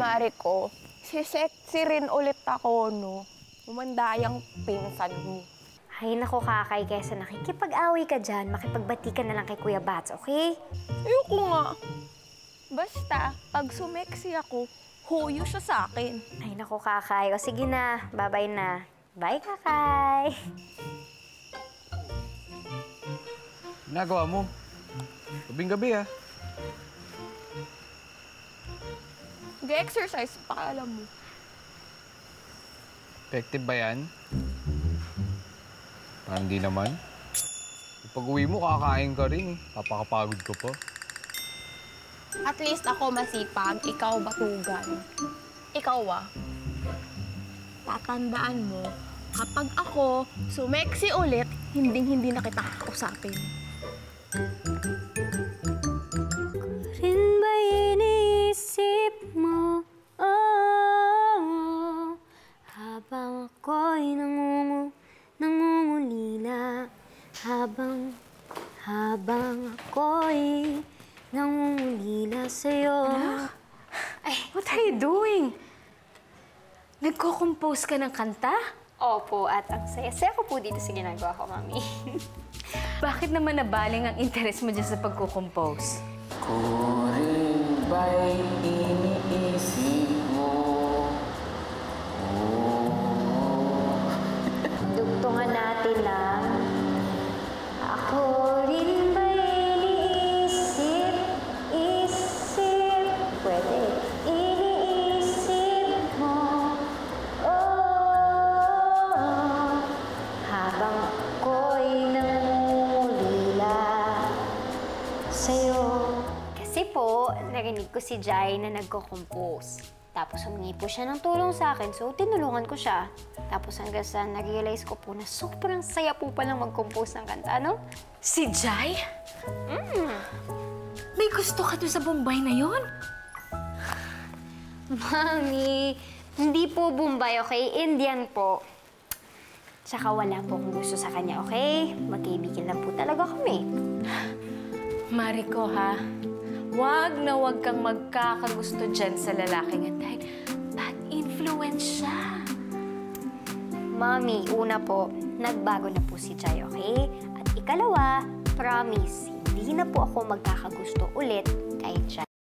Mariko, si sexy rin ulit ako, no? Umandayang pinsan mo. Ay, naku, Kakay, kesa nakikipag-away ka dyan, makipagbati ka na lang kay Kuya Bats, okay? Ayoko nga. Basta, pag sumeksi ako, huyo siya sa akin. Ay, naku, Kakay. O, sige na. Bye-bye na. Bye, Kakay. Ginagawa mo? Gabing-gabi, ah. Nag-exercise pa, alam mo. Effective ba yan? Parang hindi naman. Pag-uwi mo, kakain ka rin eh. Papakapagod ka pa. At least ako masipag, ikaw batugan. Ikaw tatandaan mo, kapag ako sumeksi ulit, hindi na kita kakausapin. Rin ba iniisip mo? Oh, habang ako'y nangungulila. Habang ako'y nangungulila sa'yo. Ay, what are you doing? Nagko-compose ka ng kanta? Opo, at ang saya-saya ko po dito sa ginagawa ko, Mami. Bakit naman nabaling ang interest mo dyan sa pagko-compose? Kung rin ba'y iniisip mo? Dugtungan natin lang. Ako rin ba iniisip? Pwede. Iniisip mo. Oh, habang ako'y nangungulila sa'yo. Kasi po, narinig ko si Jai na nagko-compose. Tapos humingi po siya ng tulong sa akin, so tinulungan ko siya. Tapos hanggang sa na-realize ko po na sobrang saya po palang mag-compose ng kanta, no? Si Jai? May gusto ka doon sa Bombay na yon? Mami, hindi po Bombay, okay? Indian po. Tsaka wala po akong gusto sa kanya, okay? Magkaibigan lang po talaga kami. Mariko, ha? Wag na wag kang magkakagusto dyan sa lalaking yan dahil bad influence siya. Mami, una po, nagbago na po si Jai, okay? At ikalawa, promise, hindi na po ako magkakagusto ulit kay Jai.